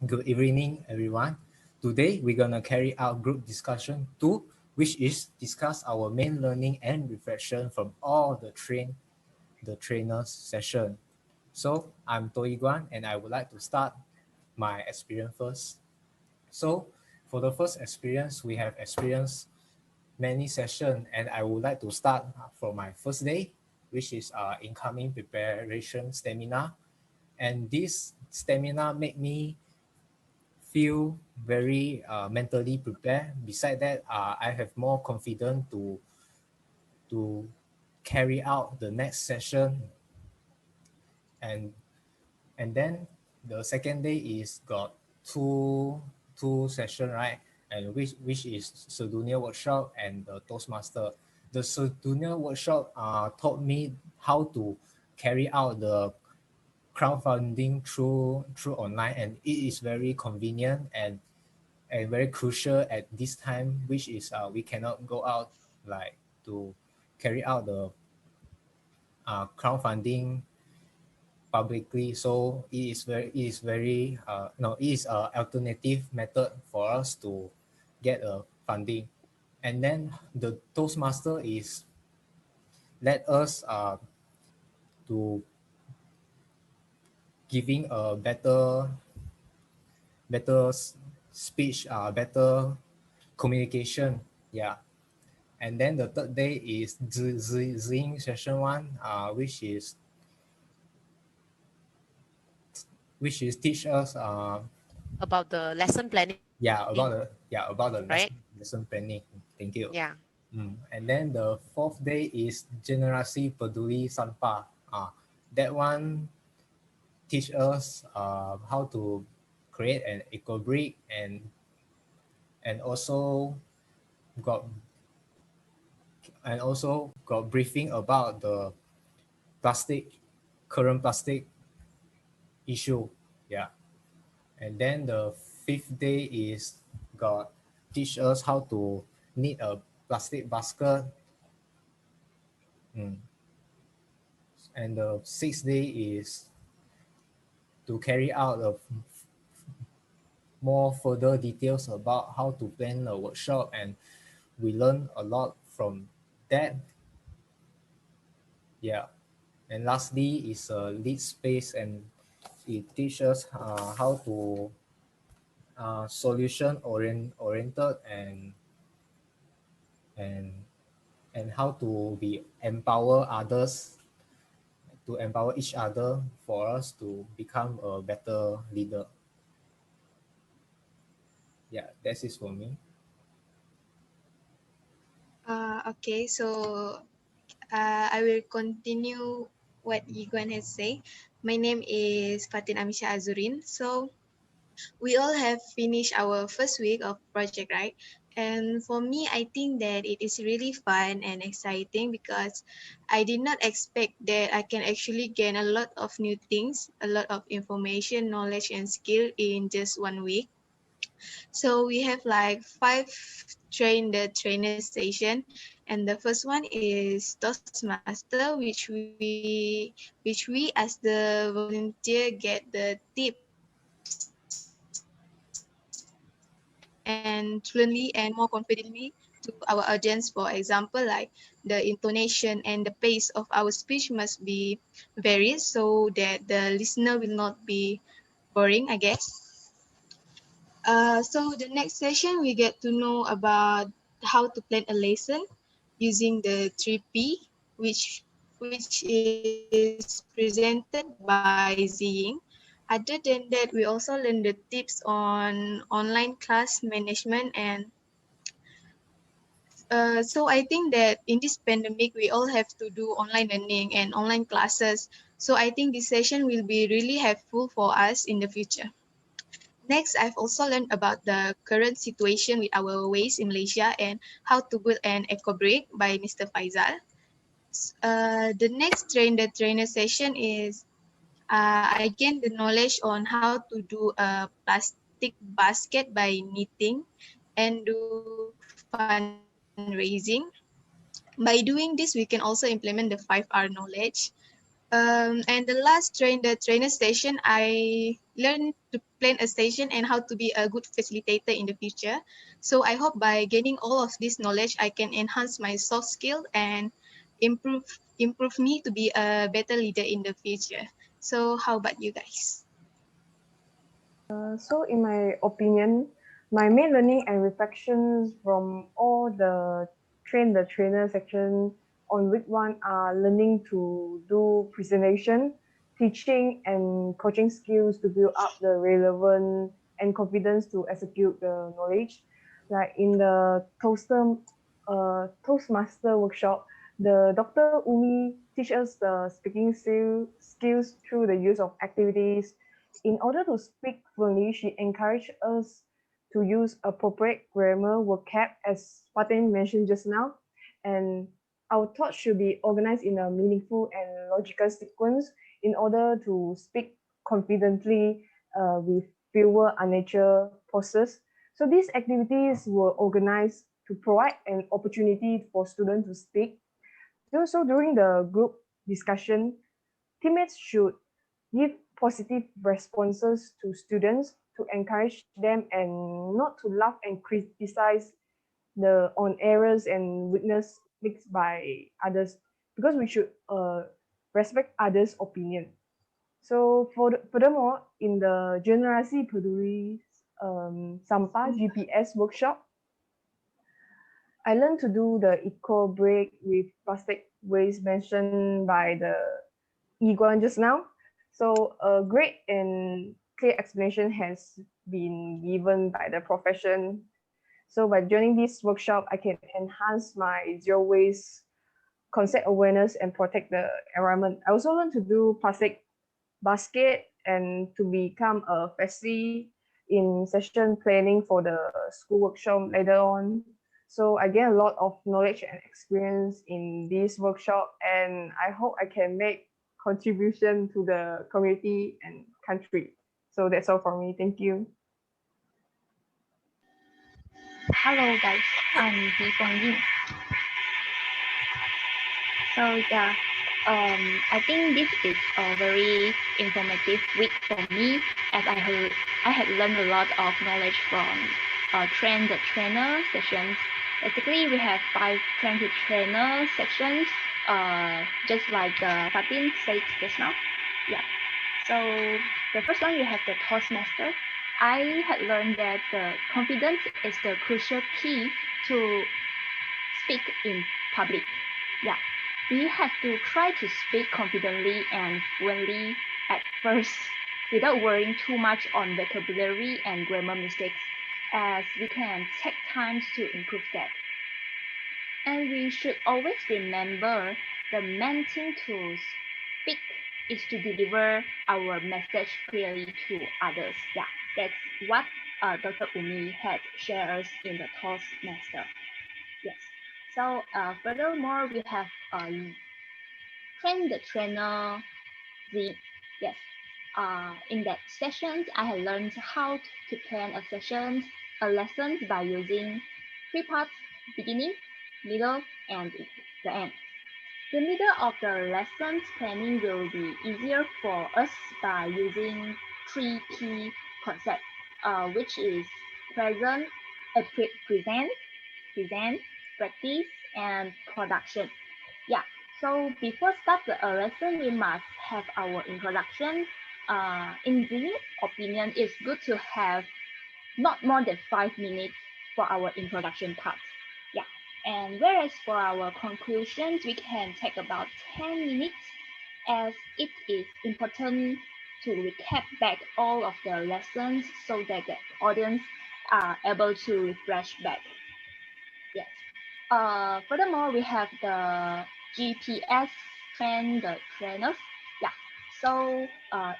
Good evening, everyone. Today, we're going to carry out group discussion 2, which is discuss our main learning and reflection from all the trainers session. So, I'm Toh Yi Guan, and I would like to start my experience first. So, for the first experience, we have experienced many sessions, and I would like to start from my first day, which is incoming preparation stamina. And this stamina make me feel very mentally prepared. Beside that, I have more confidence to carry out the next session, and then the second day is got two session, right? And which is Sedunia workshop and the Toastmaster. The Sedunia workshop taught me how to carry out the crowdfunding through online, and it is very convenient and very crucial at this time, which is we cannot go out like to carry out the crowdfunding publicly. So it is very no it is a alternative method for us to get a funding. And then the Toastmaster is let us to giving a better speech, better communication. Yeah. And then the third day is Zing session one, which is teach us About the lesson planning, about the right? lesson planning. Thank you. Yeah. And then the fourth day is Generasi Peduli Sanpa. That one teach us how to create an eco brick, and also got got briefing about the plastic current plastic issue. Yeah. And then the fifth day is got teach us how to knit a plastic basket. Mm. And the sixth day is to carry out more further details about how to plan a workshop, and we learn a lot from that. Yeah. And lastly is a lead space, and it teaches how to solution oriented, and and how to be empower others, to empower each other for us to become a better leader. Yeah, that's it for me. Okay, so I will continue what Yi Guan has said. My name is Faten Amisha Azureen. So we all have finished our first week of project, right? And for me, I think that it is really fun and exciting because I did not expect that I can actually gain a lot of new things, a lot of information, knowledge, and skill in just 1 week. So we have like 5 trainer session, and the first one is Toastmaster, which we as the volunteer get the tips and fluently and more confidently to our audience. For example, like the intonation and the pace of our speech must be varied so that the listener will not be boring, I guess. So the next session we get to know about how to plan a lesson using the 3P, which is presented by Ziying. Other than that, we also learn the tips on online class management, and so I think that in this pandemic we all have to do online learning and online classes. So I think this session will be really helpful for us in the future. Next, I've also learned about the current situation with our waste in Malaysia and how to build an eco brick by Mr. Faizal. The next the trainer session is I gained the knowledge on how to do a plastic basket by knitting and do fundraising. By doing this, we can also implement the 5R knowledge. And the last the trainer session, I learned to plan a session and how to be a good facilitator in the future. So I hope by gaining all of this knowledge, I can enhance my soft skill and improve improve me to be a better leader in the future. So how about you guys? So in my opinion, my main learning and reflections from all the train the trainer section on week one are learning to do presentation, teaching and coaching skills to build up the relevant and confidence to execute the knowledge. Like in the Toastmaster workshop, the Dr. Umi teaches the speaking skills through the use of activities. In order to speak fluently, she encouraged us to use appropriate grammar vocab, as Faten mentioned just now, and our thoughts should be organized in a meaningful and logical sequence in order to speak confidently with fewer unnatural pauses. So these activities were organized to provide an opportunity for students to speak. So during the group discussion, teammates should give positive responses to students to encourage them and not to laugh and criticize the on errors and weakness mixed by others, because we should respect others' opinion. So furthermore, in the Generasi Peduli Sampah GPS workshop, I learned to do the eco break with plastic waste mentioned by the Yi Guan just now. So a great and clear explanation has been given by the profession. So by joining this workshop, I can enhance my zero waste concept awareness and protect the environment. I also learned to do plastic basket and to become a FESI in session planning for the school workshop later on. So I gain a lot of knowledge and experience in this workshop, and I hope I can make contribution to the community and country. So that's all for me. Thank you. Hello guys, I'm Fong Ying. So yeah, I think this is a very informative week for me, as I had learned a lot of knowledge from train the trainer sessions. Basically, we have 5 train the trainer sections, just like Fatin said just now. Yeah. So the first one we have the Toastmaster. I had learned that the confidence is the crucial key to speak in public. Yeah, we have to try to speak confidently and fluently at first without worrying too much on vocabulary and grammar mistakes, as we can take time to improve that. And we should always remember the main thing to speak is to deliver our message clearly to others. Yeah, that's what Dr. Umi had shared us in the Toastmaster. Yes. So furthermore, we have train the trainer. The yes. In that sessions, I have learned how to plan a lesson by using 3 parts: beginning, middle, and the end. The middle of the lessons planning will be easier for us by using 3 key concepts, which is present, present, practice, and production. Yeah. So before start the lesson, we must have our introduction. In the opinion, it's good to have not more than 5 minutes for our introduction part. Yeah. And whereas for our conclusions, we can take about 10 minutes, as it is important to recap back all of the lessons so that the audience are able to refresh back. Yes. Furthermore, we have the GPS the trainers. Yeah. So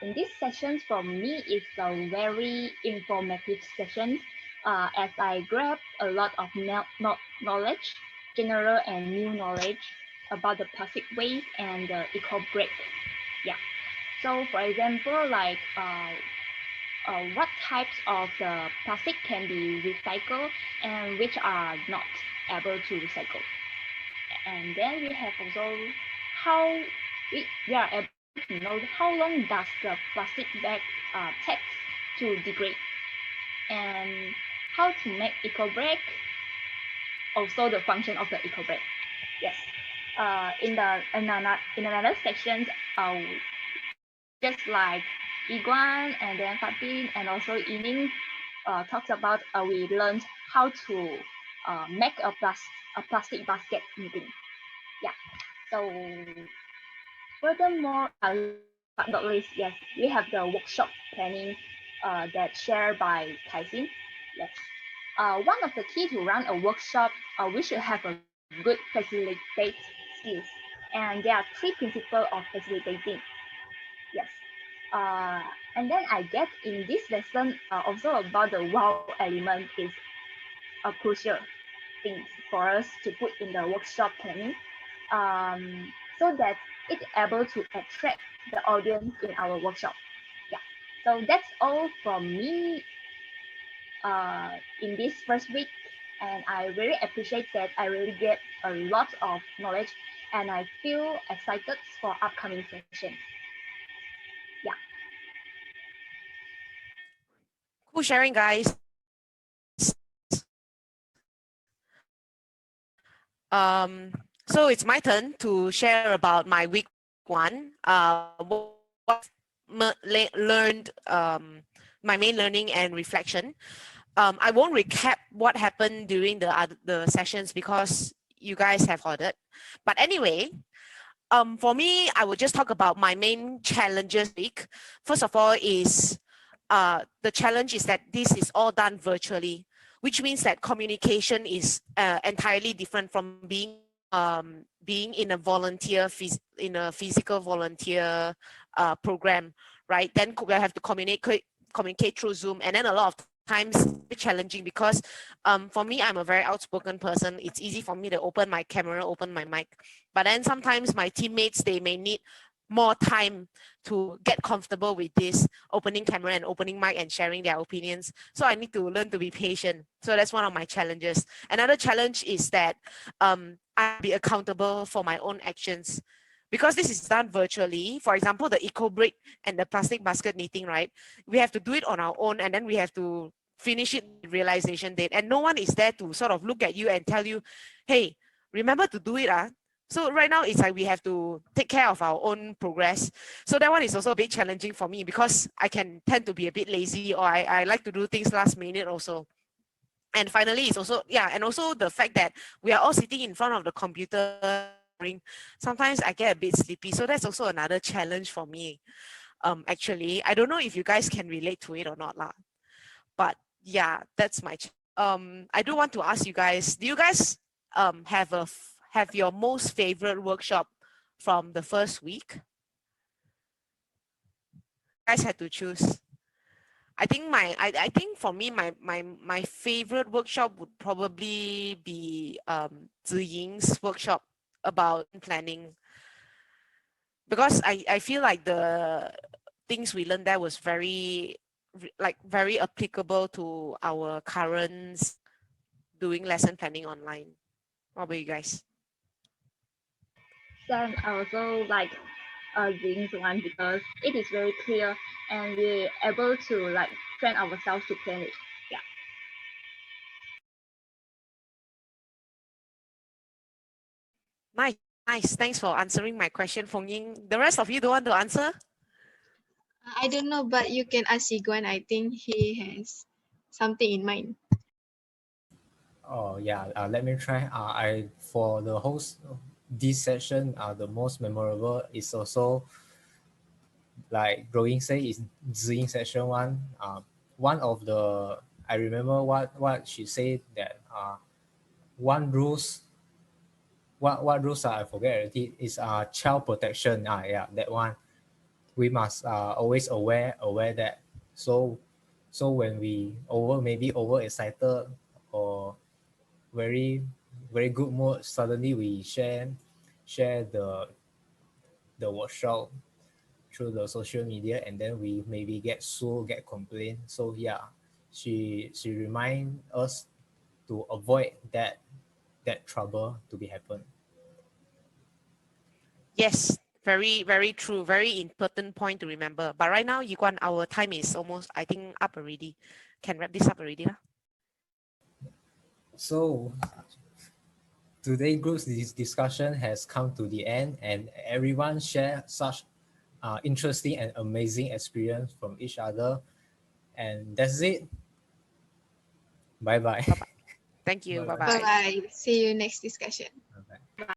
in this session, for me, it's a very informative session, as I grab a lot of knowledge, general and new knowledge about the plastic waste and the eco break. Yeah. So for example, like what types of the plastic can be recycled and which are not able to recycle. And then we have also how we are able to know how long does the plastic bag take to degrade, and how to make eco break, also the function of the eco break. Yes. In another section, just like Yi Guan and then Faten and also Yi Ning talks about, we learned how to make a plastic basket knitting. Yeah. So furthermore, but not least, yes, we have the workshop planning that shared by Kaixin. Yes. One of the key to run a workshop, we should have a good facilitate skills. And there are three principles of facilitating. Yes. Uh, and then I guess in this lesson, also about the wow element is a crucial thing for us to put in the workshop planning, so that it's able to attract the audience in our workshop. Yeah. So that's all from me in this first week. And I really appreciate that I really get a lot of knowledge, and I feel excited for upcoming sessions. Yeah. Cool sharing, guys. So it's my turn to share about my week one. What learned, my main learning and reflection. I won't recap what happened during the sessions because you guys have heard. But anyway, for me, I will just talk about my main challenges week. First of all is the challenge is that this is all done virtually, which means that communication is entirely different from being in a in a physical volunteer program, right? Then we have to communicate through Zoom, and then a lot of times it's challenging because for me, I'm a very outspoken person. It's easy for me to open my camera, open my mic, but then sometimes my teammates, they may need more time to get comfortable with this opening camera and opening mic and sharing their opinions. So I need to learn to be patient. So that's one of my challenges. Another challenge is that I'll be accountable for my own actions. Because this is done virtually, for example, the eco break and the plastic basket knitting, right? We have to do it on our own, and then we have to finish it realization date. And no one is there to sort of look at you and tell you, hey, remember to do it. So right now it's like we have to take care of our own progress. So that one is also a bit challenging for me because I can tend to be a bit lazy, or I like to do things last minute also. And finally, it's also, and also the fact that we are all sitting in front of the computer. Sometimes I get a bit sleepy. So that's also another challenge for me. Actually, I don't know if you guys can relate to it or not lah. But yeah, that's my I do want to ask you guys, do you guys have your most favorite workshop from the first week? You guys had to choose. I think I think for me my favorite workshop would probably be Zhu Ying's workshop about planning, because I feel like the things we learned there was very applicable to our current doing lesson planning online. What about you guys? Then I also like Zing's one because it is very clear and we're able to like train ourselves to plan it. Yeah. Nice, nice. Thanks for answering my question, Fong Ying. The rest of you don't want to answer? I don't know, but you can ask Yi Guan. I think he has something in mind. Oh yeah, let me try. I for the host this session, the most memorable is also like Rou Ying say is Ziying session one. One of the I remember what she said that one rules what rules are I forget already is child protection. Yeah, that one we must always aware that so when we maybe over excited or very very good mood, suddenly we share the workshop through the social media, and then we maybe get sued, get complaint. So yeah, she remind us to avoid that trouble to be happen. Yes, Very, very true. Very important point to remember. But right now, Yi Guan, our time is almost, I think, up already. Can wrap this up already, lah. So today's group discussion has come to the end, and everyone share such interesting and amazing experience from each other. And that's it. Bye bye. Thank you. Bye-bye. Bye-bye. Bye bye. See you next discussion. Bye bye. Bye.